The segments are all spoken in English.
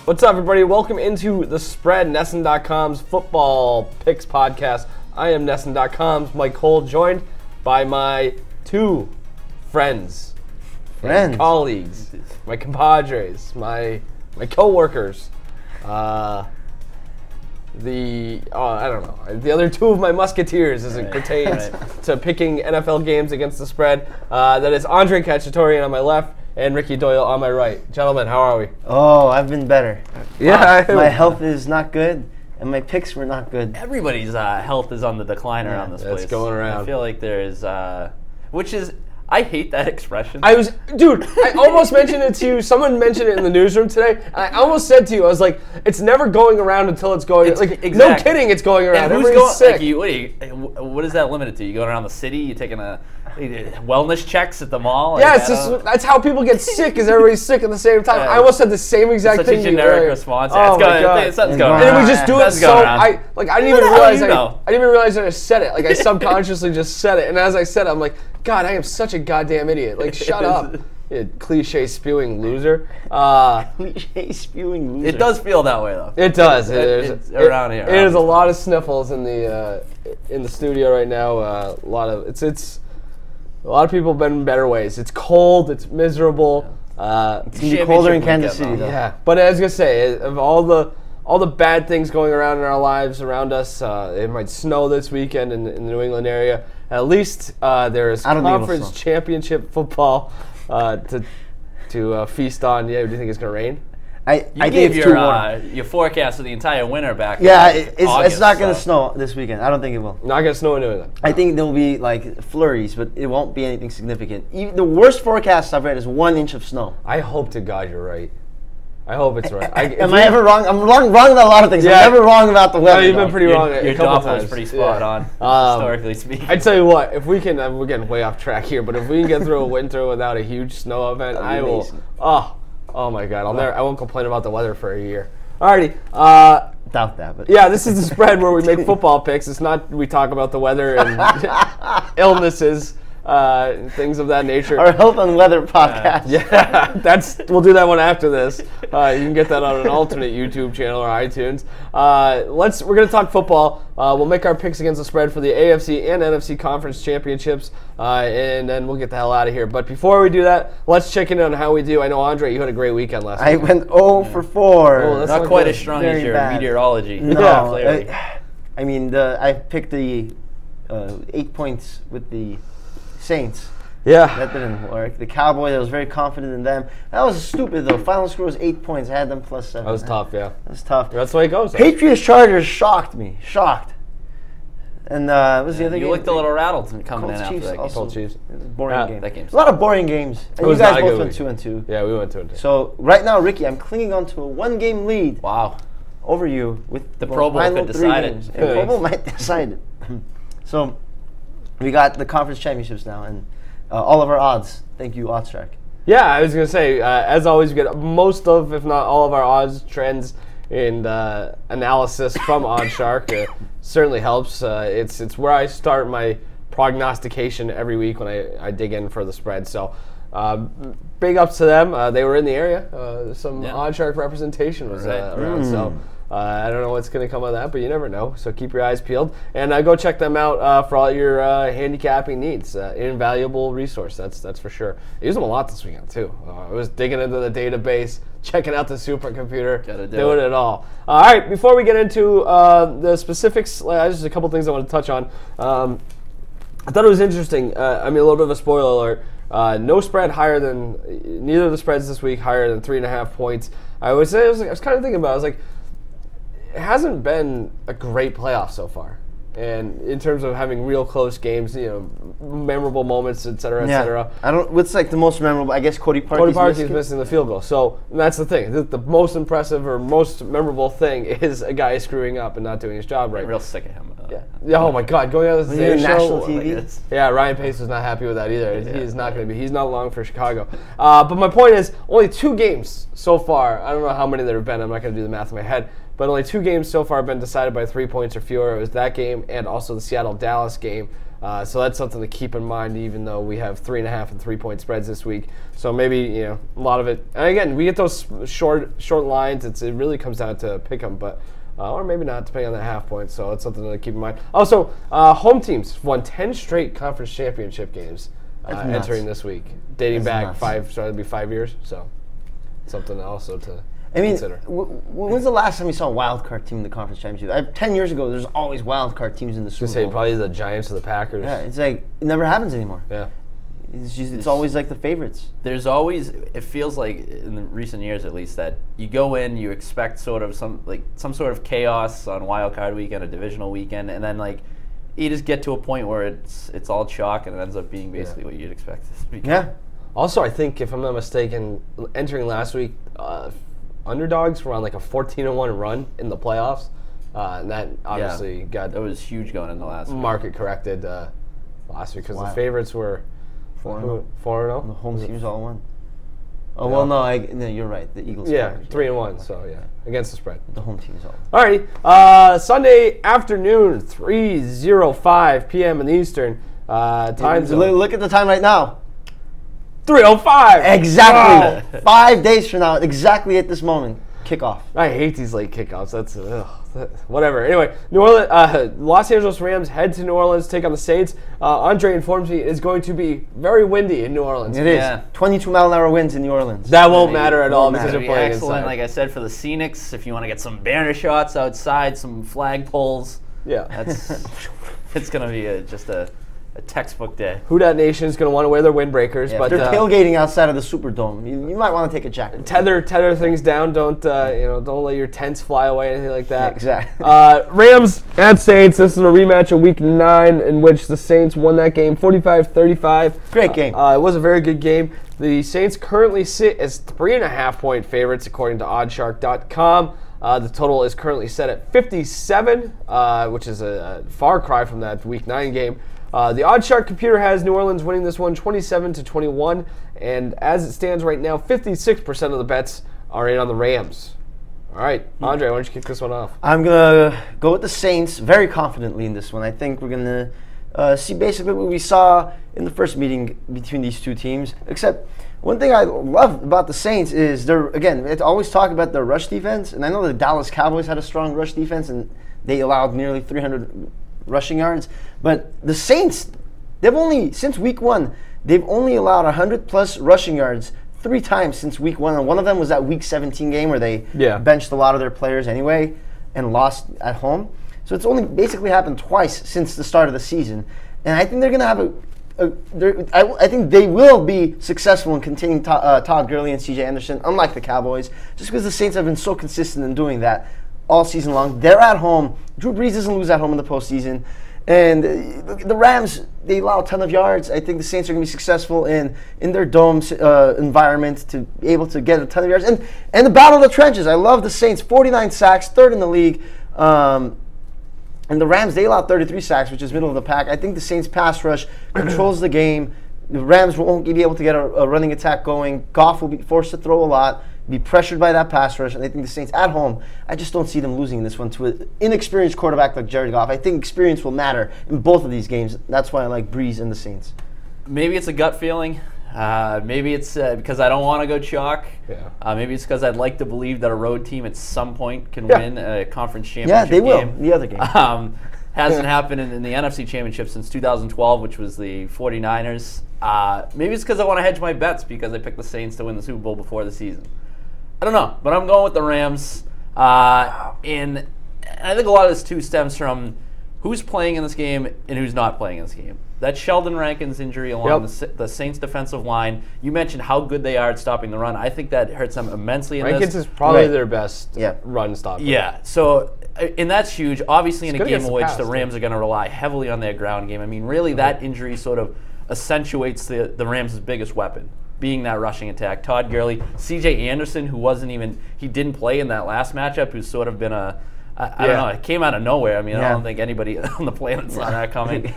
What's up, everybody? Welcome into The Spread, NESN.com's football picks podcast. I am NESN.com's Mike Cole, joined by my two friends, and colleagues, my compadres, my co-workers, I don't know, the other two of my musketeers as it pertains to picking NFL games against the spread. That is Andre Cacciatore on my left and Ricky Doyle on my right. Gentlemen, how are we? Oh, I've been better. Yeah. My health is not good, and my picks were not good. Everybody's health is on the decline around this place. It's going around. I feel like there's, which is, I hate that expression. I almost mentioned it to you. Someone mentioned it in the newsroom today. I almost said to you, I was like, it's never going around until it's going. No kidding, it's going around. And who's Everybody's sick. What is that limited to? You going around the city? You taking wellness checks at the mall? Yeah, that's how people get sick. Is everybody's sick at the same time? I almost said the same exact thing. Such a generic response. Oh my God. Something's going And on. we just do it so I didn't even realize I just said it. Like I subconsciously just said it, and as I said it, I'm like, God, I am such a goddamn idiot. Like, shut up, you cliche spewing loser. Cliche spewing loser. It does feel that way, though. It does. It's around here. It is a lot of sniffles in the studio right now. A lot of people have been in better ways. It's cold. It's miserable. It's gonna be colder in Kansas City, though. Yeah, but I was gonna say, of all the bad things going around in our lives around us, it might snow this weekend in the New England area. At least there is conference championship football to feast on. Yeah, do you think it's gonna rain? I gave your forecast of the entire winter back. Yeah, it's not going to snow this weekend. I don't think it will. Not going to snow in New England. I think there'll be like flurries, but it won't be anything significant. Even the worst forecast I've read is 1 inch of snow. I hope to God you're right. I hope it's right. Am I ever wrong? I'm wrong about a lot of things. Yeah. I'm never wrong about the weather. No, you've been pretty wrong your a couple times. Your pretty spot on, historically speaking. I tell you what, if we can, we're getting way off track here, but if we can get through a winter without a huge snow event, I will. Oh my God! I won't complain about the weather for a year. Alrighty. Doubt that, but yeah, this is the spread where we make football picks. It's not we talk about the weather and illnesses. Things of that nature. Our health and weather podcast. Yeah, we'll do that one after this. You can get that on an alternate YouTube channel or iTunes. We're gonna talk football. We'll make our picks against the spread for the AFC and NFC conference championships, and then we'll get the hell out of here. But before we do that, let's check in on how we do. I know Andre, you had a great weekend last week. I went 0 for 4. Oh, that's not quite as strong as your meteorology. No, I mean I picked the 8 points with the Saints. Yeah. That didn't work. The Cowboys, I was very confident in them. That was stupid, though. Final score was 8 points. I had them +7. That was tough, yeah. That was tough. That's the way it goes. Patriots Chargers shocked me. Shocked. And what was the other game? You looked a little rattled coming Colts in Chiefs after that game. Colts Chiefs. It was a boring game. That game's a lot of boring games. And you guys both went 2-2. Yeah, we went 2-2. So right now, Ricky, I'm clinging on to a 1-game lead. Wow. Over you with the Pro Bowl could decide it. The Pro Bowl might decide it. So we got the conference championships now, and all of our odds. Thank you, OddsShark. Yeah, I was going to say, as always, we get most of, if not all of our odds, trends, and analysis from OddsShark. It certainly helps. It's where I start my prognostication every week when I dig in for the spread. So big ups to them. They were in the area. Some OddsShark representation was around. So I don't know what's going to come of that, but you never know. So keep your eyes peeled. And go check them out for all your handicapping needs. Invaluable resource, that's for sure. I used them a lot this weekend, too. I was digging into the database, checking out the supercomputer, doing it all. All right, before we get into the specifics, just a couple things I want to touch on. I thought it was interesting. A little bit of a spoiler alert. No spread higher than, neither of the spreads this week higher than 3.5 points. I was kind of thinking about it. I was like, it hasn't been a great playoff so far. And in terms of having real close games, memorable moments, et cetera, et cetera. What's like the most memorable? I guess Cody Parkey's missing the field goal. So that's the thing. The most impressive or most memorable thing is a guy screwing up and not doing his job right. I'm real sick of him. Yeah. Oh my God, going out of the national TV. Yeah, Ryan Pace was not happy with that either. He's not going to be. He's not long for Chicago. But my point is, only 2 games so far. I don't know how many there have been. I'm not going to do the math in my head. But only 2 games so far have been decided by 3 points or fewer. It was that game and also the Seattle-Dallas game. So that's something to keep in mind, even though we have 3.5 and 3-point spreads this week. So maybe a lot of it. And again, we get those short lines. It really comes down to pick 'em, but or maybe not, depending on that half point. So it's something to keep in mind. Also, home teams won 10 straight conference championship games entering this week, dating back it'll be 5 years. So something also to consider. When's the last time you saw a wild card team in the conference championship? 10 years ago, there's always wild card teams in the Super Bowl. Probably the Giants or the Packers. Yeah, it's like it never happens anymore. Yeah. It's always like the favorites. There's always, it feels like in the recent years at least, that you go in, you expect sort of some sort of chaos on wild card weekend, a divisional weekend, and then you just get to a point where it's all chalk and it ends up being basically what you'd expect this weekend. Yeah. Also, I think if I'm not mistaken, entering last week, underdogs were on like a 14-1 run in the playoffs, and that obviously that was huge going into last week. Market corrected last week because the favorites were 4-0. The home teams all won. Oh well, no, you're right. The Eagles. Yeah, 3-1. So against the spread. The home teams all Alrighty, won. Sunday afternoon, 3:05 p.m. in the Eastern time zone. Look at the time right now. 3:05. Exactly. Wow. 5 days from now, exactly at this moment, kickoff. I hate these late kickoffs. That's whatever. Anyway, New Orleans, Los Angeles Rams head to New Orleans to take on the Saints. Andre informs me it's going to be very windy in New Orleans. It is. 22-mile-an-hour winds in New Orleans. That won't matter at all because they're playing excellent, inside. like I said, for the scenics. If you want to get some banner shots outside, some flag poles. Yeah, it's going to be just a textbook day. Who Dat Nation is going to want to wear their windbreakers, but they're tailgating outside of the Superdome. You might want to take a jacket. Tether things down. Don't let your tents fly away, anything like that. Yeah, exactly. Rams at Saints. This is a rematch of Week 9 in which the Saints won that game 45-35. Great game. It was a very good game. The Saints currently sit as 3.5-point favorites according to Oddshark.com. The total is currently set at 57, which is a far cry from that Week 9 game. The Oddshark computer has New Orleans winning this one 27-21, and as it stands right now, 56% of the bets are in on the Rams. All right, Andre, why don't you kick this one off? I'm going to go with the Saints very confidently in this one. I think we're going to see basically what we saw in the first meeting between these two teams, except one thing I love about the Saints is it's always talk about their rush defense, and I know the Dallas Cowboys had a strong rush defense, and they allowed nearly 300 rushing yards, but the Saints, since Week 1, they've only allowed 100-plus rushing yards 3 times since Week 1, and one of them was that Week 17 game where they benched a lot of their players anyway and lost at home. So it's only basically happened twice since the start of the season, and I think they're going to have I think they will be successful in containing Todd Gurley and C.J. Anderson, unlike the Cowboys, just because the Saints have been so consistent in doing that all season long. They're at home. Drew Brees doesn't lose at home in the postseason. And the Rams, they allow a ton of yards. I think the Saints are going to be successful in their dome environment to be able to get a ton of yards. And the battle of the trenches. I love the Saints. 49 sacks, third in the league. And the Rams, they allow 33 sacks, which is middle of the pack. I think the Saints pass rush controls the game. The Rams won't be able to get a running attack going. Goff will be forced to throw a lot, be pressured by that pass rush, and I think the Saints at home, I just don't see them losing this one to an inexperienced quarterback like Jared Goff. I think experience will matter in both of these games. That's why I like Breeze and the Saints. Maybe it's a gut feeling. Maybe it's because I don't want to go chalk. Yeah. Maybe it's because I'd like to believe that a road team at some point can win a conference championship Yeah, they will. game. The other game. Hasn't happened in the NFC Championship since 2012, which was the 49ers. Maybe it's because I want to hedge my bets because I picked the Saints to win the Super Bowl before the season. I don't know, but I'm going with the Rams. And I think a lot of this, too, stems from who's playing in this game and who's not playing in this game. That Sheldon Rankins injury along the Saints defensive line, you mentioned how good they are at stopping the run. I think that hurts them immensely in Rankins is probably their best run stopper. Yeah, so, and that's huge. Obviously, in a game in which the pass, Rams are going to rely heavily on their ground game. I mean, really, that injury sort of accentuates the Rams' biggest weapon, being that rushing attack. Todd Gurley, C.J. Anderson, who he didn't play in that last matchup, who's sort of been I don't know, it came out of nowhere. I mean, I don't think anybody on the planet saw that coming.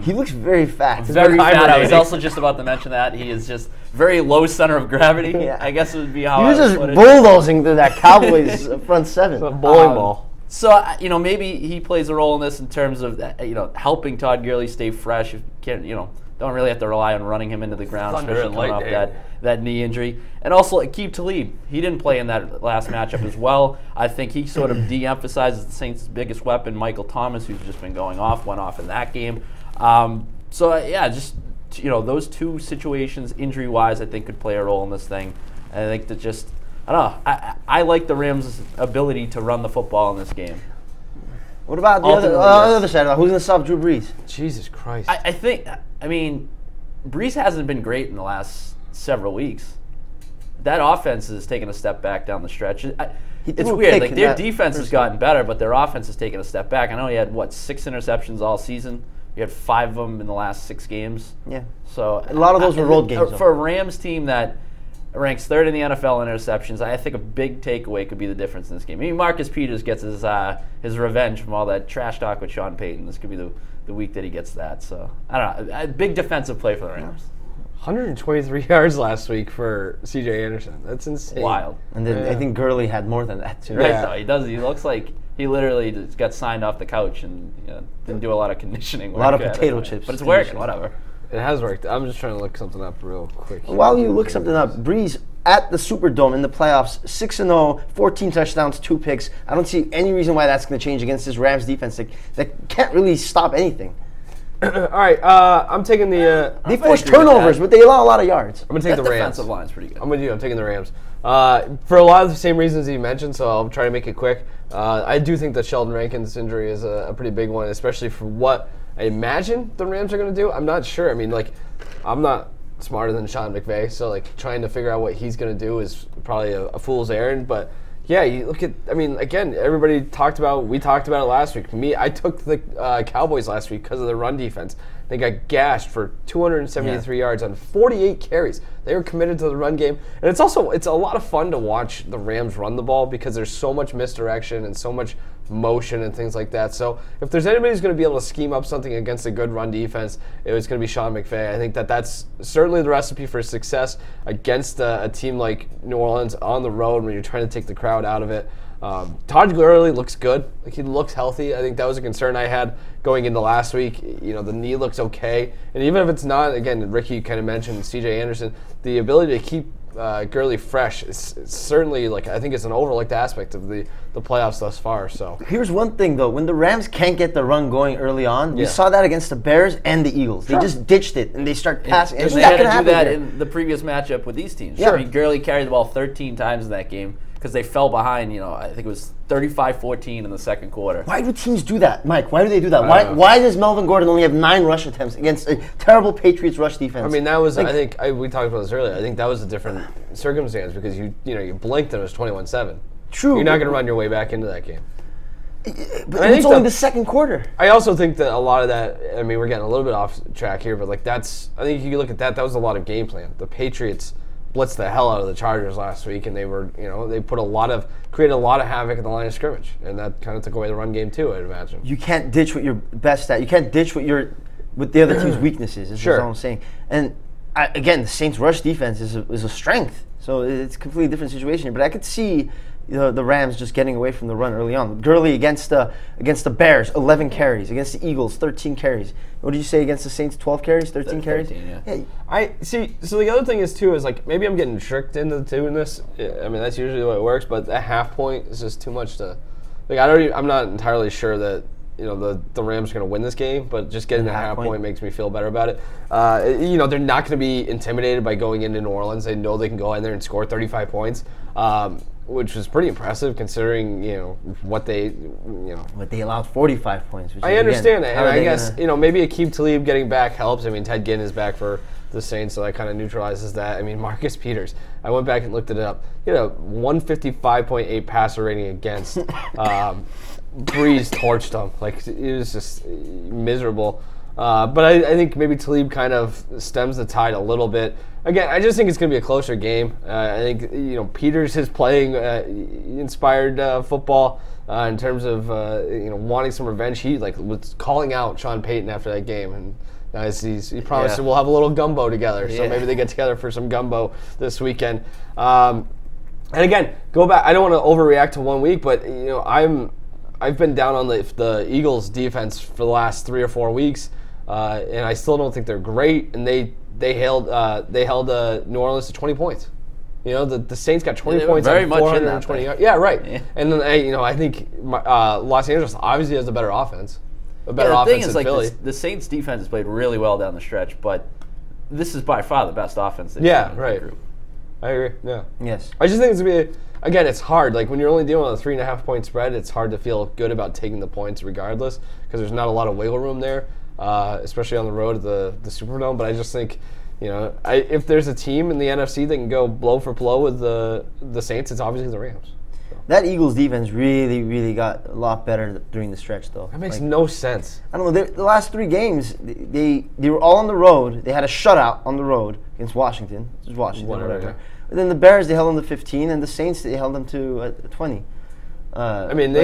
He looks very fat. Very fat. I was also just about to mention that. He is just very low center of gravity, I guess it would be how he was I would just put it. bulldozing through that Cowboys front seven. A bowling ball. So, maybe he plays a role in this in terms of, helping Todd Gurley stay fresh. Can't, don't really have to rely on running him into the ground, especially coming off that knee injury. And also, Aqib Talib, he didn't play in that last matchup as well. I think he sort of de-emphasizes the Saints' biggest weapon, Michael Thomas, who's just been went off in that game. Those two situations, injury-wise, I think could play a role in this thing. And I think that I don't know. I like the Rams' ability to run the football in this game. What about the other side? Who's going to stop Drew Brees? Jesus Christ. I mean, Brees hasn't been great in the last several weeks. That offense has taken a step back down the stretch. It's weird. Like, their defense has gotten better, but their offense has taken a step back. I know he had, 6 interceptions all season. He had 5 of them in the last 6 games. Yeah. So a lot of those were road games. For a Rams team that ranks 3rd in the NFL in interceptions, I think a big takeaway could be the difference in this game. Maybe Marcus Peters gets his revenge from all that trash talk with Sean Payton. This could be the week that he gets that. So, I don't know. A big defensive play for the Rams. 123 yards last week for C.J. Anderson. That's insane. Wild. And then I think Gurley had more than that, too. Right, yeah. He does. He looks like he literally just got signed off the couch and didn't do a lot of conditioning work. A lot of potato chips. But it's working, whatever. It has worked. I'm just trying to look something up real quick. While you look something up, Brees at the Superdome in the playoffs, 6-0, 14 touchdowns, 2 picks. I don't see any reason why that's going to change against this Rams defense that can't really stop anything. All right, I'm taking the... they force turnovers, but they allow a lot of yards. I'm going to take the Rams. Defensive line's pretty good. I'm with you. I'm taking the Rams. For a lot of the same reasons you mentioned, so I'll try to make it quick. I do think that Sheldon Rankins' injury is a pretty big one, especially for what I imagine the Rams are going to do. I'm not sure. I mean, I'm not smarter than Sean McVay, so, trying to figure out what he's going to do is probably a fool's errand, but... Yeah, you look at, again, we talked about it last week. I took the Cowboys last week because of the run defense. They got gashed for 273 yards on 48 carries. They were committed to the run game. And it's a lot of fun to watch the Rams run the ball because there's so much misdirection and so much motion and things like that. So if there's anybody who's going to be able to scheme up something against a good run defense, it was going to be Sean McVay. I think that's certainly the recipe for success against a team like New Orleans on the road when you're trying to take the crowd out of it. Todd Gurley looks good. He looks healthy. I think that was a concern I had going into last week. The knee looks okay. And even if it's not, again, Ricky kind of mentioned C.J. Anderson, the ability to keep Gurley fresh is certainly, I think it's an overlooked aspect of the playoffs thus far. So here's one thing, though. When the Rams can't get the run going early on, we saw that against the Bears and the Eagles. Sure. They just ditched it, and they start passing. And they had to do that in the previous matchup with these teams. Yeah. Gurley carried the ball 13 times in that game because they fell behind, I think it was 35-14 in the second quarter. Why do teams do that, Mike? Why do they do that? Why does Melvin Gordon only have 9 rush attempts against a terrible Patriots rush defense? That was, I think, we talked about this earlier. I think that was a different circumstance because you blinked and it was 21-7. True. You're not going to run your way back into that game. But it's only the second quarter. I also think that a lot of that, we're getting a little bit off track here, but I think if you look at that was a lot of game plan. The Patriots blitzed the hell out of the Chargers last week, and they were, they created a lot of havoc at the line of scrimmage, and that kind of took away the run game too, I'd imagine. You can't ditch what you're best at. You can't ditch what the other team's weaknesses. Is sure. What I'm saying. And again, the Saints' rush defense is a strength, so it's a completely different situation. But I could see the Rams just getting away from the run early on. Gurley against the Bears, 11 carries. Against the Eagles, 13 carries. What did you say against the Saints? 12 carries, 13 carries. 13, yeah. Hey, I see. So the other thing is too is maybe I'm getting tricked into doing this. That's usually the way it works, but that half point is just too much to. I'm not entirely sure that the Rams are going to win this game, but just getting that half point makes me feel better about it. They're not going to be intimidated by going into New Orleans. They know they can go in there and score 35 points. Which was pretty impressive considering what they allowed 45 points. I understand that, and I guess maybe Aqib Talib getting back helps. Ted Ginn is back for the Saints, so that kind of neutralizes that. Marcus Peters, I went back and looked it up. 155.8 passer rating against. Breeze torched him. It was just miserable. But I think maybe Talib kind of stems the tide a little bit. Again, I just think it's going to be a closer game. I think Peters is playing inspired football in terms of wanting some revenge. He was calling out Sean Payton after that game, and he promised we'll have a little gumbo together. So maybe they get together for some gumbo this weekend. And again, go back. I don't want to overreact to 1 week, but I've been down on the Eagles defense for the last 3 or 4 weeks, and I still don't think they're great. And they held New Orleans to 20 points. You know, the Saints got 20 points very on much in 420 that yards. Yeah, right. Yeah. And then I think Los Angeles obviously has a better offense, a better the offense thing is, than like, Philly. the Saints defense has played really well down the stretch, but this is by far the best offense they've Yeah, seen in the right. group. I agree. Yeah. Yes. I just think it's gonna be again. It's hard. Like when you're only dealing with a 3.5 point spread, it's hard to feel good about taking the points regardless because there's not a lot of wiggle room there, especially on the road at the Superdome. But I just think, you know, if there's a team in the NFC that can go blow for blow with the Saints, it's obviously the Rams. That Eagles defense really, really got a lot better during the stretch, though. That makes no sense. I don't know. The last 3 games, they were all on the road. They had a shutout on the road against Washington. It was Washington, whatever. Yeah. But then the Bears, they held them to 15, and the Saints, they held them to 20. I mean,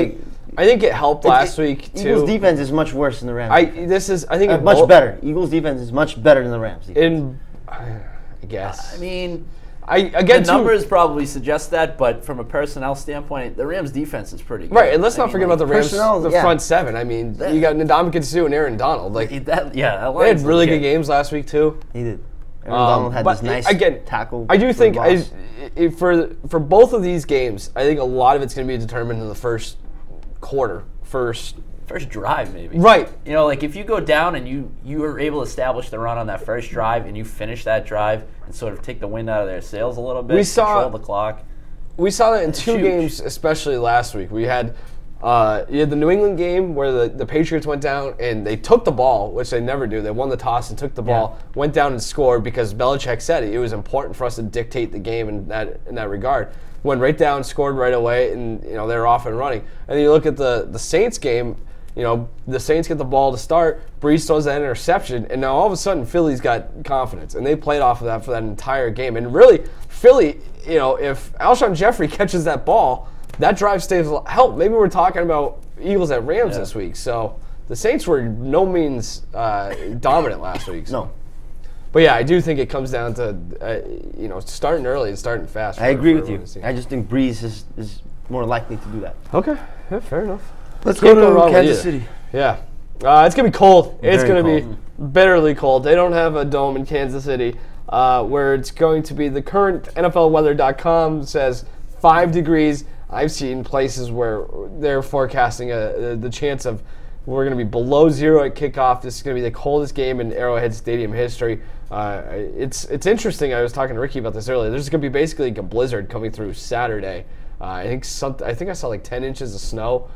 I think it helped last week too. Eagles defense is much worse than the Rams. I think it much better. Eagles defense is much better than the Rams defense. I guess. I mean, again, the numbers probably suggest that, but from a personnel standpoint, the Rams defense is pretty good. Right, and let's not forget about the Rams, the yeah. front 7. I mean, you got Ndamukong Suh and Aaron Donald. Like that they had line's really legit. good games last week too. He did. Aaron Donald had this nice tackle. I do think for for both of these games, I think a lot of it's going to be determined in the first quarter, first drive maybe. Right. You know, like if you go down and you are able to establish the run on that first drive and you finish that drive and sort of take the wind out of their sails a little bit, control the clock. We saw that in 2 games, especially last week. We had you had the New England game where the Patriots went down and they took the ball, which they never do. They won the toss and took the ball, went down and scored because Belichick said it was important for us to dictate the game in that regard. Went right down, scored right away, and you know they're off and running. And then you look at the Saints game. You know, the Saints get the ball to start, Brees throws that interception, and now all of a sudden Philly's got confidence, and they played off of that for that entire game. And really, Philly, you know, if Alshon Jeffrey catches that ball, that drive stays. Help, maybe we're talking about Eagles at Rams this week. So the Saints were no means dominant last week. So. No. But yeah, I do think it comes down to, you know, starting early and starting fast. I agree with you. I just think Brees is more likely to do that. Okay, yeah, fair enough. Let's go to Kansas City. Yeah. It's going to be cold. It's going to cold. be bitterly cold. They don't have a dome in Kansas City where it's going to be the current NFLweather.com says 5 degrees. I've seen places where they're forecasting the chance of we're going to be below 0 at kickoff. This is going to be the coldest game in Arrowhead Stadium history. It's interesting. I was talking to Ricky about this earlier. There's going to be basically like a blizzard coming through Saturday. I think I saw like 10 inches of snow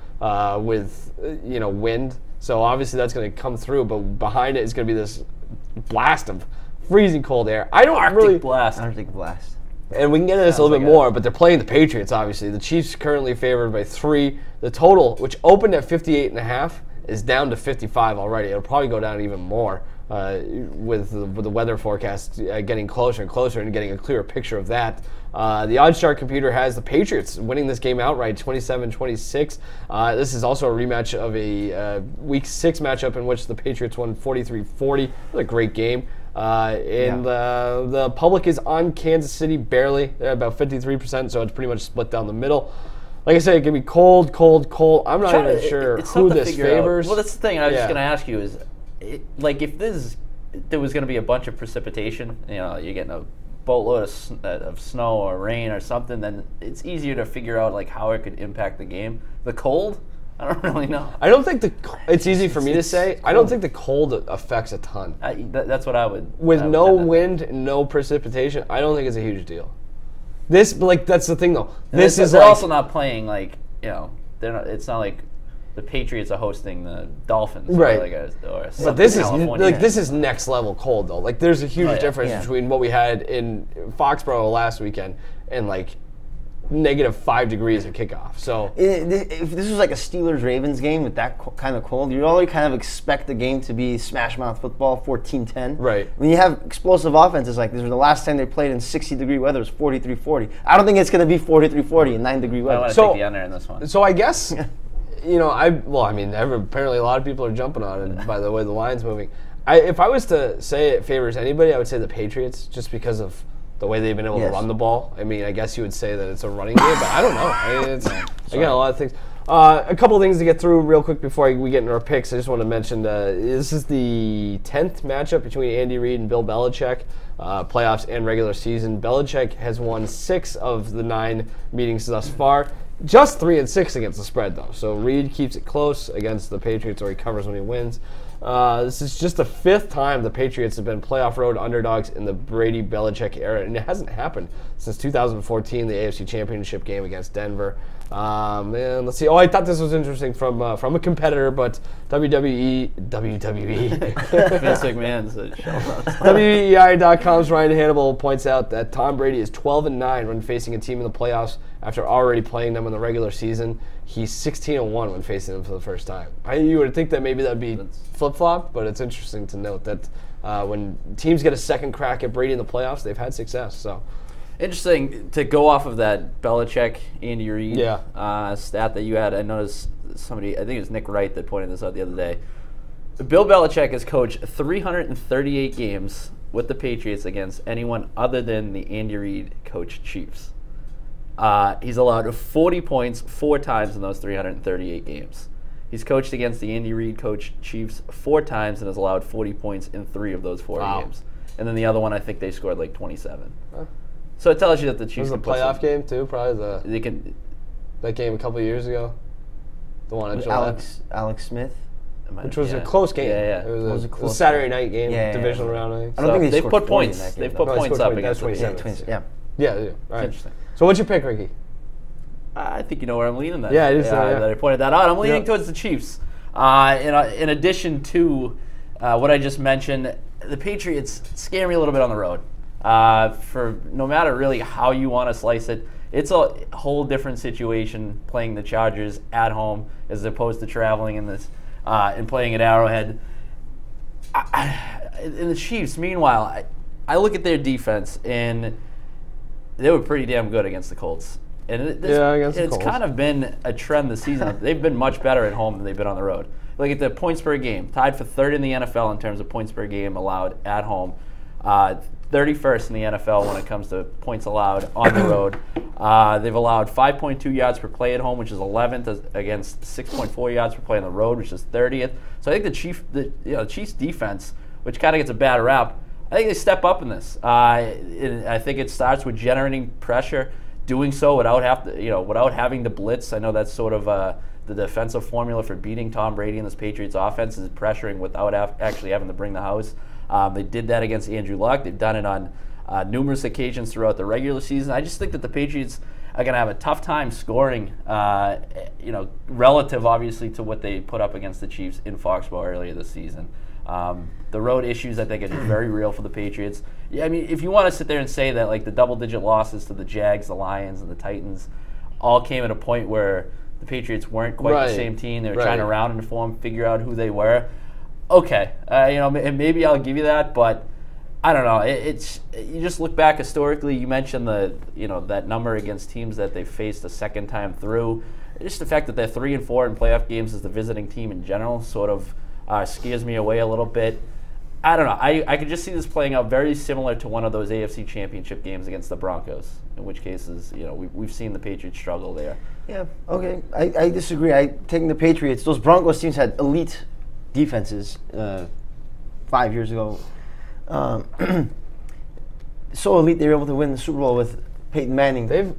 with wind. So obviously that's going to come through, but behind it is going to be this blast of freezing cold air. Arctic Blast. And we can get into this a little bit more, but they're playing the Patriots, obviously. The Chiefs currently favored by 3. The total, which opened at 58.5, is down to 55 already. It'll probably go down even more with the weather forecast getting closer and closer and getting a clearer picture of that. The OddsShark computer has the Patriots winning this game outright, 27-26. This is also a rematch of a Week 6 matchup in which the Patriots won 43-40. It was a great game. The public is on Kansas City barely. They're about 53%, so it's pretty much split down the middle. Like I said, it can be cold, cold, cold. I'm not even sure who this favors. Well, that's the thing I was just going to ask you is, like, if there was going to be a bunch of precipitation, you know, you're getting a boatload of snow or rain or something, then it's easier to figure out like how it could impact the game. The cold, I don't really know. I don't think it's easy for me to say. I don't think the cold affects a ton. That's what I would. With no wind, no precipitation, I don't think it's a huge deal. That's the thing though. They're also not playing like, you know, it's not like the Patriots are hosting the Dolphins, right? But this is next level cold though. Like there's a huge difference between what we had in Foxborough last weekend and like -5 degrees at kickoff. So if this was like a Steelers-Ravens game with that kind of cold, you already kind of expect the game to be smash mouth football, 14-10. Right. When you have explosive offenses like this, the last time they played in 60-degree weather was 43-40. I don't think it's going to be 43-40 in 9-degree weather. I want to take the under in this one. So I guess, you know, apparently a lot of people are jumping on it by the way the line's moving. If I was to say it favors anybody, I would say the Patriots, just because of the way they've been able to run the ball. I mean, I guess you would say that it's a running game, but I don't know. I mean, it's again a lot of things. A couple of things to get through real quick before we get into our picks. I just want to mention this is the 10th matchup between Andy Reid and Bill Belichick, playoffs and regular season. Belichick has won 6 of the 9 meetings thus far. Just 3-6 against the spread, though. So Reid keeps it close against the Patriots, or he covers when he wins. This is just the 5th time the Patriots have been playoff road underdogs in the Brady-Belichick era, and it hasn't happened since 2014, the AFC Championship game against Denver. And let's see. Oh, I thought this was interesting from a competitor, but WWE. Vince McMahon's WEI.com's Ryan Hannibal points out that Tom Brady is 12-9 when facing a team in the playoffs after already playing them in the regular season. He's 16-1 when facing them for the first time. You would think that maybe that would be flip-flop, but it's interesting to note that when teams get a second crack at Brady in the playoffs, they've had success. So. Interesting to go off of that Belichick, Andy Reid stat that you had. I noticed somebody, I think it was Nick Wright, that pointed this out the other day. Bill Belichick has coached 338 games with the Patriots against anyone other than the Andy Reid coached Chiefs. He's allowed 40 points 4 times in those 338 games. He's coached against the Andy Reid coached Chiefs 4 times and has allowed 40 points in 3 of those 4 games. And then the other one, I think they scored like 27. Huh. So it tells you that the Chiefs. It was a playoff game too, probably that game a couple of years ago, the one at Alex Smith, which was a close game. Yeah. It was a Saturday night game, divisional round. I think. I don't think they've put points. They've put points up against the Patriots. Yeah. All right. Interesting. So what's your pick, Ricky? I think you know where I'm leaning. That yeah, it is. That I pointed that out. I'm leaning towards the Chiefs. In addition to what I just mentioned, the Patriots scare me a little bit on the road. For no matter really how you want to slice it, it's a whole different situation playing the Chargers at home as opposed to traveling in this and playing at Arrowhead. In the Chiefs, meanwhile, I look at their defense and they were pretty damn good against the Colts. And it's kind of been a trend this season. They've been much better at home than they've been on the road. Look at the points per game, tied for 3rd in the NFL in terms of points per game allowed at home. 31st in the NFL when it comes to points allowed on the road. They've allowed 5.2 yards per play at home, which is 11th, against 6.4 yards per play on the road, which is 30th. So I think the Chiefs defense, which kind of gets a bad rap, I think they step up in this. I think it starts with generating pressure, doing so without having to blitz. I know that's sort of the defensive formula for beating Tom Brady and this Patriots offense is pressuring without actually having to bring the house. They did that against Andrew Luck. They've done it on numerous occasions throughout the regular season. I just think that the Patriots are going to have a tough time scoring, relative, obviously, to what they put up against the Chiefs in Foxborough earlier this season. The road issues, I think, are very real for the Patriots. Yeah, I mean, if you want to sit there and say that, like, the double-digit losses to the Jags, the Lions, and the Titans all came at a point where the Patriots weren't quite the same team. They were trying to round and form, figure out who they were. Okay, maybe I'll give you that, but I don't know. It's you just look back historically. You mentioned that number against teams that they faced a second time through. Just the fact that they're 3-4 in playoff games as the visiting team in general sort of scares me away a little bit. I don't know. I could just see this playing out very similar to one of those AFC Championship games against the Broncos, in which cases we've seen the Patriots struggle there. Yeah. Okay. I disagree. Taking the Patriots, those Broncos teams had elite defenses 5 years ago. So elite they were able to win the Super Bowl with Peyton Manning. They've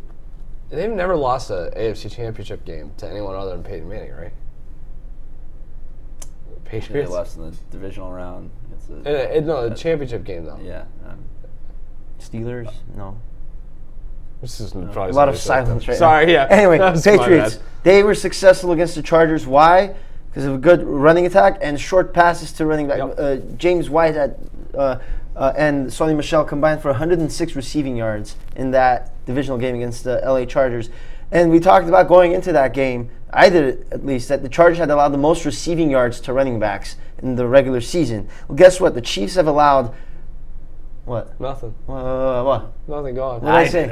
never lost an AFC Championship game to anyone other than Peyton Manning, right? Patriots. They lost in the divisional round. The championship game though. Yeah. Steelers? No. This is probably a lot of silence right now. Sorry, yeah. Anyway, Patriots. They were successful against the Chargers. Why? Because of a good running attack and short passes to running back. Yep. James White and Sonny Michel combined for 106 receiving yards in that divisional game against the LA Chargers. And we talked about going into that game, I did it at least, that the Chargers had allowed the most receiving yards to running backs in the regular season. Well, guess what? The Chiefs have allowed... What? Nothing. What? Nothing. Go on. What did I say?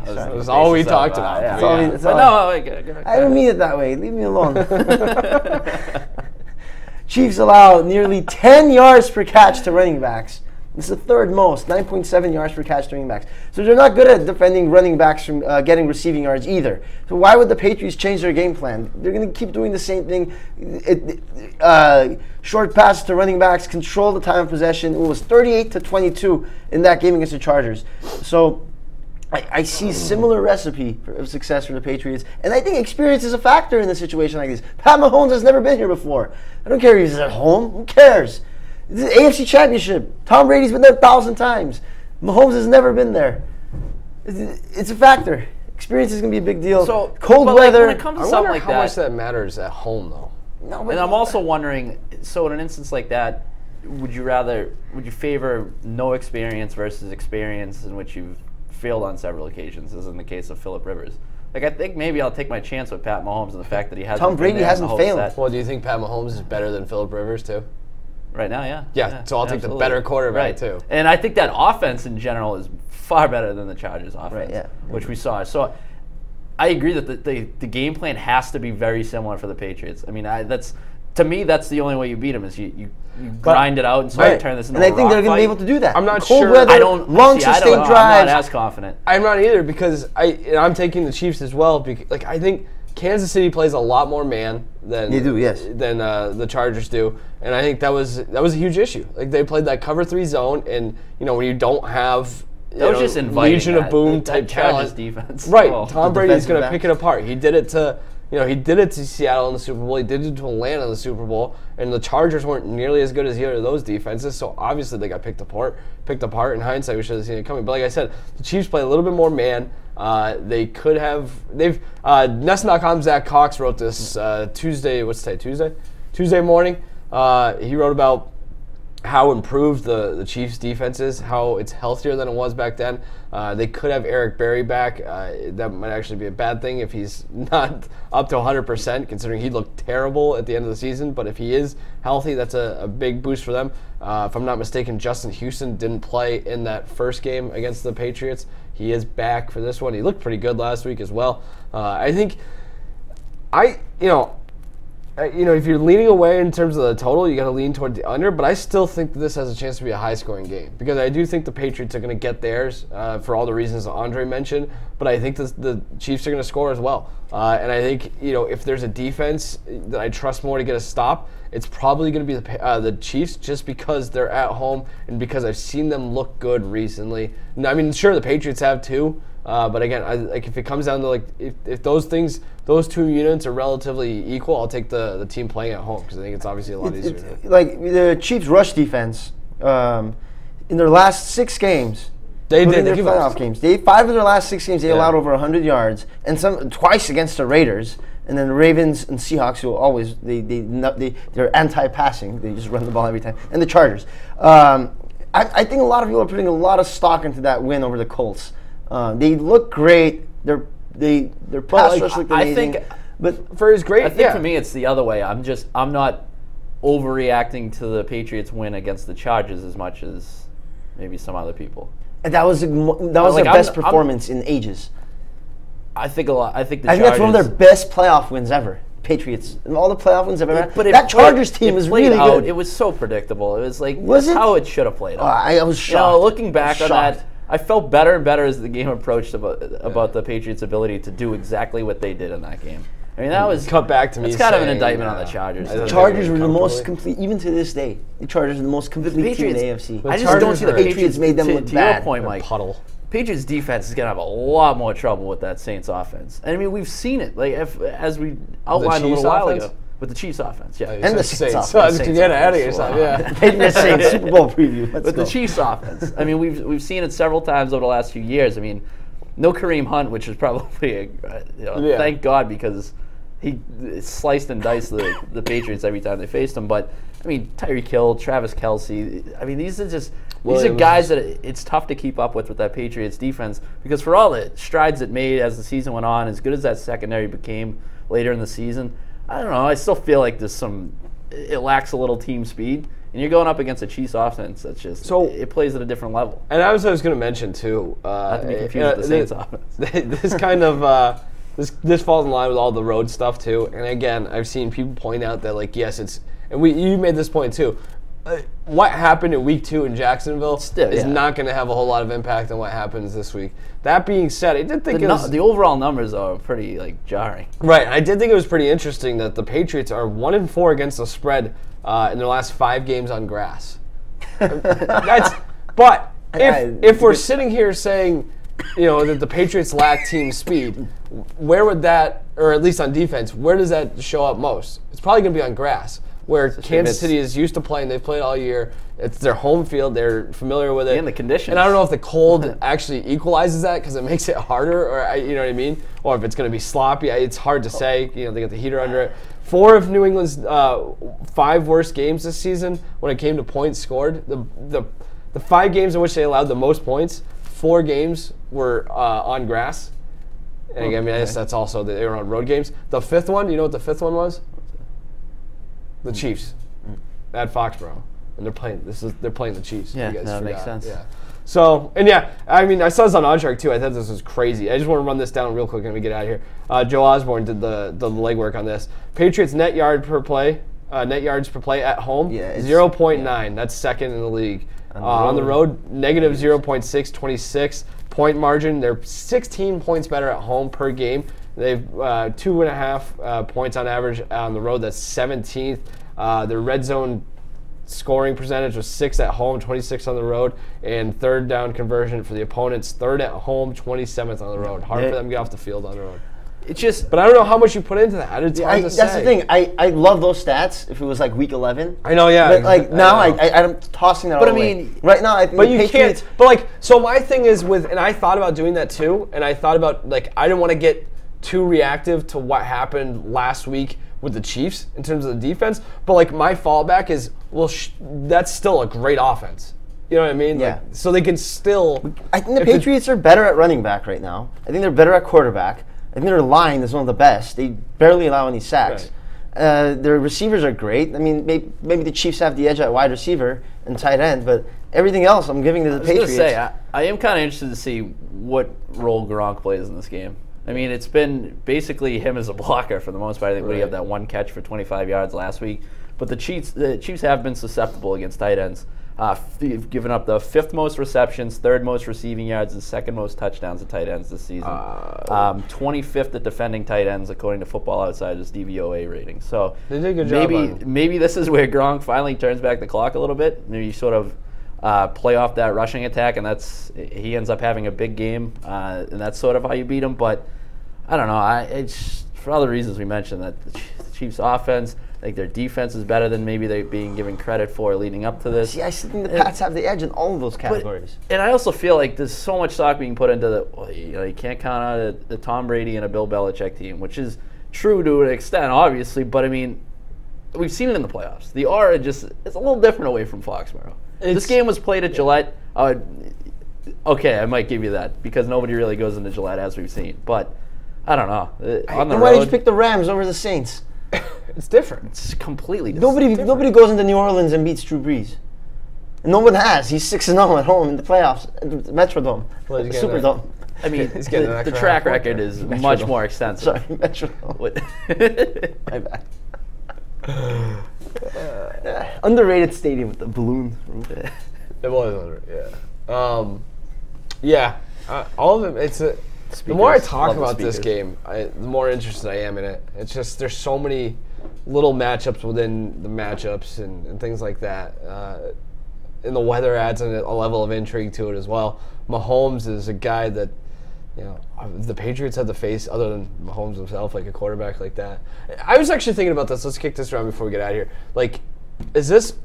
That's all we talked about. I didn't mean it that way. Leave me alone. Chiefs allow nearly 10 yards per catch to running backs. It's the third most, 9.7 yards per catch to running backs. So they're not good at defending running backs from getting receiving yards either. So why would the Patriots change their game plan? They're going to keep doing the same thing. Short passes to running backs, control the time of possession. It was 38-22 in that game against the Chargers. So I see similar recipe of success for the Patriots, and I think experience is a factor in a situation like this. Pat Mahomes has never been here before. I don't care if he's at home. Who cares? This is AFC Championship. Tom Brady's been there 1,000 times. Mahomes has never been there. It's a factor. Experience is going to be a big deal. So cold weather. When it comes to I something wonder like how much that matters at home, though. No, and I'm also wondering, so in an instance like that, would you favor no experience versus experience in which you've failed on several occasions, as in the case of Phillip Rivers? Like, I think maybe I'll take my chance with Pat Mahomes and the fact that he hasn't. Tom Brady hasn't failed. Well, do you think Pat Mahomes is better than Phillip Rivers too? Right now, yeah. Yeah, so I'll take the better quarterback too. And I think that offense in general is far better than the Chargers offense, which we saw. So I agree that the game plan has to be very similar for the Patriots. I mean, to me, that's the only way you beat them is you grind it out and sort of turn this into a rock fight. And I think they're going to be able to do that. I'm not cold sure. Weather, I don't. long See, I sustained don't, drives. I'm not as confident. I'm not either because I'm taking the Chiefs as well. Because, like, I think Kansas City plays a lot more man than they do, yes, than the Chargers do, and I think that was a huge issue. Like, they played that cover 3 zone, and when you don't have that was just inviting Legion of Boom type Chargers talent, defense, right? Oh. Tom Brady's going to pick it apart. He did it to. He did it to Seattle in the Super Bowl. He did it to Atlanta in the Super Bowl, and the Chargers weren't nearly as good as either of those defenses. So obviously they got picked apart. In hindsight, we should have seen it coming. But like I said, the Chiefs play a little bit more man. They could have. Nest.com Zach Cox wrote this Tuesday. What's today? Tuesday morning. He wrote about how improved the Chiefs' defense is, how it's healthier than it was back then. They could have Eric Berry back. That might actually be a bad thing if he's not up to 100%, considering he looked terrible at the end of the season. But if he is healthy, that's a big boost for them. If I'm not mistaken, Justin Houston didn't play in that first game against the Patriots. He is back for this one. He looked pretty good last week as well. I think if you're leaning away in terms of the total, you got to lean toward the under. But I still think that this has a chance to be a high-scoring game because I do think the Patriots are going to get theirs for all the reasons Andre mentioned. But I think the Chiefs are going to score as well. And I think if there's a defense that I trust more to get a stop, it's probably going to be the Chiefs just because they're at home and because I've seen them look good recently. I mean, sure, the Patriots have too. But again, if it comes down to if those two units are relatively equal, I'll take the team playing at home because I think it's obviously a lot easier. Like the Chiefs' rush defense in their last 6 games, they did their playoff games. 5 of their last 6 games, they allowed over 100 yards, and twice against the Raiders. And then the Ravens and Seahawks, who always they're anti-passing, they just run the ball every time, and the Chargers. I think a lot of people are putting a lot of stock into that win over the Colts. They look great. Their pass rush looked amazing. But for his great, I think for me it's the other way. I'm not overreacting to the Patriots win against the Chargers as much as maybe some other people. And that was their best performance in ages. I think the Chargers. I think that's one of their best playoff wins ever. Patriots and all the playoff wins ever had. That Chargers team was really good. It was so predictable. It was like how it should have played out. I was shocked. Looking back on that, I felt better and better as the game approached about the Patriots' ability to do exactly what they did in that game. I mean, that was cut back to me. It's kind of an indictment on the Chargers. The Chargers were the most complete, even to this day. The Chargers are the most complete team in the AFC. I just don't see the Patriots made them look bad. To your point, Mike, Patriots defense is going to have a lot more trouble with that Saints offense. And I mean, we've seen it, as we outlined a little while ago. With the Chiefs offense, yeah. And the Saints offense. I was get ahead of yourself, yeah. Patriots Saints Super Bowl preview. With the Chiefs offense. I mean, we've seen it several times over the last few years. I mean, no Kareem Hunt, which is probably, thank God, because he sliced and diced the Patriots every time they faced him. But, I mean, Tyreek Hill, Travis Kelce, I mean, these are guys that it's tough to keep up with that Patriots defense because for all the strides it made as the season went on, as good as that secondary became later in the season, I don't know. I still feel like it lacks a little team speed, and you're going up against a Chiefs offense that's just it plays at a different level. And I was going to mention too. Not to be confused with the Saints offense. This kind of this falls in line with all the road stuff too. And again, I've seen people point out that yes, and you made this point too. what happened in week 2 in Jacksonville is yeah. not going to have a whole lot of impact on what happens this week. That being said, I did think it was... The overall numbers are pretty, jarring. Right. I did think it was pretty interesting that the Patriots are 1-4 against the spread in their last 5 games on grass. But if we're sitting here saying, that the Patriots lack team speed, where would that, or at least on defense, where does that show up most? It's probably going to be on grass, where Kansas City is used to playing. They've played all year. It's their home field. They're familiar with it. And the conditions. And I don't know if the cold actually equalizes that because it makes it harder, or you know what I mean? Or if it's going to be sloppy. It's hard to say. They got the heater under it. 4 of New England's 5 worst games this season when it came to points scored. The 5 games in which they allowed the most points, 4 games were on grass. And again, I guess that's also they were on road games. The 5th one, you know what the 5th one was? The Chiefs at Foxborough, and they're playing the Chiefs. Yeah, you guys that makes forgot. sense. Yeah. So I saw this on Onshark too. I thought this was crazy. I just want to run this down real quick and we get out of here. Joe Osborne did the legwork on this. Patriots net yards per play at home, 0.9. Yeah. That's second in the league. On the road, negative 0.6, 26. Point margin, they're 16 points better at home per game. They've 2.5 points on average on the road. That's 17th. Their red zone scoring percentage was 6 at home, 26 on the road, and third down conversion for the opponents, 3rd at home, 27th on the road. Hard for them to get off the field on the road. But I don't know how much you put into that. It's hard to say. That's the thing. I love those stats if it was like week 11. I know, yeah. But now I'm tossing that all away. Right now, I think you can't. But so my thing is and I thought about doing that too, and I thought about I didn't want to get too reactive to what happened last week with the Chiefs in terms of the defense. But my fallback is, that's still a great offense. You know what I mean? Yeah. So they can still. I think the Patriots are better at running back right now. I think they're better at quarterback. I think their line is one of the best. They barely allow any sacks. Right. Their receivers are great. I mean, maybe the Chiefs have the edge at wide receiver and tight end, but everything else I'm giving to the Patriots. I was going to say, I am kind of interested to see what role Gronk plays in this game. I mean, it's been basically him as a blocker for the most part. I think we had that one catch for 25 yards last week. But the Chiefs have been susceptible against tight ends. They've given up the 5th most receptions, 3rd most receiving yards, and 2nd most touchdowns to tight ends this season. 25th at defending tight ends according to Football Outsiders DVOA rating. So they did a good job. Maybe this is where Gronk finally turns back the clock a little bit. Maybe you sort of play off that rushing attack, and he ends up having a big game, and that's sort of how you beat him. But I don't know. It's for all the reasons we mentioned, that the Chiefs' offense, I think their defense is better than maybe they're being given credit for leading up to this. See, I still think the Pats have the edge in all of those categories. And I also feel like there's so much stock being put into you can't count out the Tom Brady and a Bill Belichick team, which is true to an extent, obviously. But I mean, we've seen it in the playoffs. The aura it's a little different away from Foxborough. This game was played at Gillette. Okay, I might give you that because nobody really goes into Gillette as we've seen. But I don't know. Why did you pick the Rams over the Saints? It's different. It's completely different. Nobody goes into New Orleans and beats Drew Brees. And no one has. He's 6-0 at home in the playoffs, at the Metrodome, the Superdome. I mean, the track record is much more extensive. Sorry, Metrodome. My bad. Underrated stadium with the balloon roof. It was underrated, yeah. All of it. The more I talk about this game, the more interested I am in it. It's just there's so many little matchups within the matchups and things like that. And the weather adds a level of intrigue to it as well. Mahomes is a guy that, the Patriots have to face, other than Mahomes himself, like a quarterback like that. I was actually thinking about this. Let's kick this around before we get out of here.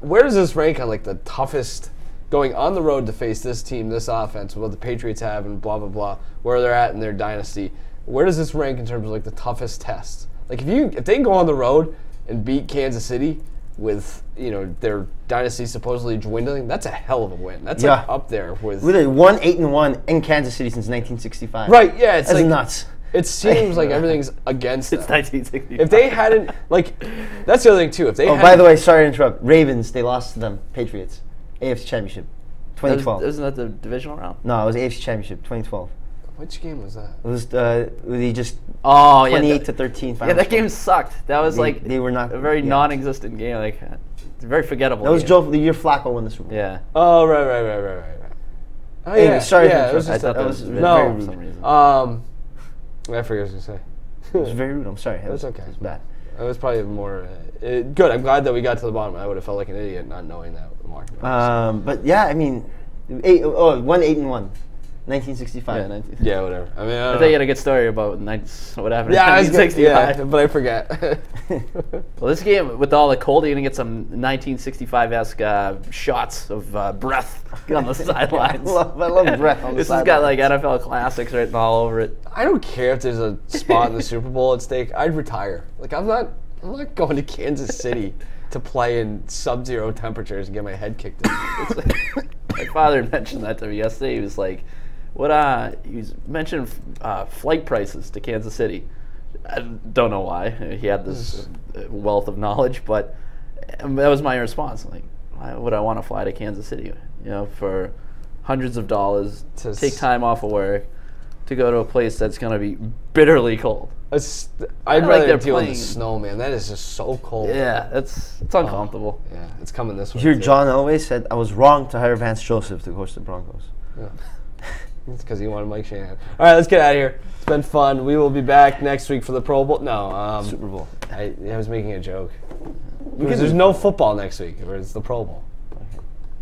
Where does this rank on the toughest, going on the road to face this team, this offense, what the Patriots have and blah, blah, blah, where they're at in their dynasty? Where does this rank in terms of the toughest tests? If they can go on the road and beat Kansas City with, their dynasty supposedly dwindling, that's a hell of a win. That's up there with... They won 8-1 in Kansas City since 1965. Right, yeah. It's that's nuts. It seems like everything's against them. It's 1965. If they hadn't, that's the other thing too. If they by the way, sorry to interrupt. Ravens, they lost to them. Patriots. AFC Championship, 2012. Isn't that the divisional round? No, it was AFC Championship, 2012. Which game was that? It was they just 28 to 13. Yeah, that game sucked. That was they were not a very non-existent game. It's a very forgettable. That was game. the year Flacco won the Super Bowl. Yeah. Oh, right. Oh, Anyway, yeah. sorry Yeah, for it was interrupting. just I thought that that was was very very rude rude. for some reason. I forget what I was going to say. It was very rude. I'm sorry. That's okay. It was bad. It was probably more good. I'm glad that we got to the bottom. I would have felt like an idiot not knowing that. But yeah, I mean, 8-1, 1965. Yeah, 19. Yeah, whatever. I mean, I I don't thought you had know. a good story about what happened Yeah, I in was 1965. but I forget. Well, this game, with all the cold, you're going to get some 1965-esque shots of breath on the sidelines. I love breath on the This has sidelines. got like NFL classics written all over it. I don't care if there's a spot in the Super Bowl at stake. I'd retire. Like I'm not going to Kansas City to play in sub-zero temperatures and get my head kicked in. My father mentioned that to me yesterday. He was like, he was mentioning flight prices to Kansas City. I don't know why. He had this wealth of knowledge, but that was my response. Like, why would I want to fly to Kansas City? You know, for hundreds of dollars, to take time off of work, to go to a place that's going to be bitterly cold. I'd rather deal with the snow, man. That is just so cold. Yeah, it's uncomfortable. Yeah, it's coming this way. Here, too. John Elway said, I was wrong to hire Vance Joseph to coach the Broncos. Yeah. It's because he wanted Mike Shanahan. All right, let's get out of here. It's been fun. We will be back next week for the Pro Bowl. No, Super Bowl. I was making a joke. Because there's no football next week. It's the Pro Bowl.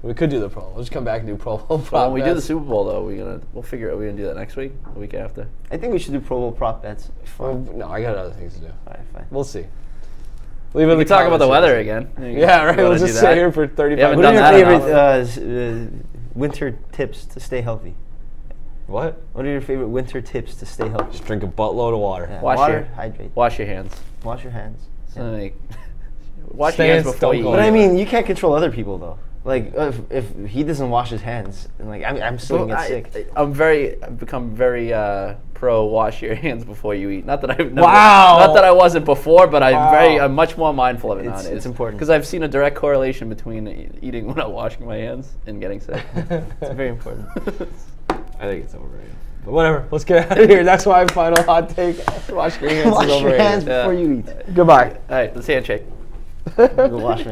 We could do the Pro Bowl. We'll just come back and do Pro Bowl. Well, when we do the Super Bowl, though, we'll figure out we're gonna do that next week, the week after. I think we should do Pro Bowl prop bets. No, I got other things to do. All right, fine. We'll see. Leave it in We the can talk about the comments. weather again. Yeah, right. You We'll wanna just do sit that? here for 35 haven't What are done your that favorite winter tips to stay healthy? What? What are your favorite winter tips to stay healthy? Just drink a buttload of water. Yeah, Wash hydrate. Wash your hands. Wash your hands. So, like, wash Stay your hands in before Stone you Cold. eat. But I mean, you can't control other people though. Like if he doesn't wash his hands, and like I'm still gonna get sick. I've become very pro wash your hands before you eat. Not that I've never, Wow. Not that I wasn't before, but I'm much more mindful of it It's- nowadays. it's important. Because I've seen a direct correlation between eating without washing my hands and getting sick. It's very important. I think it's overrated. But whatever. Let's get out of here. That's my final hot take. Wash your hands Wash is your overrated. hands before you eat. Goodbye. All right, let's handshake. Go wash your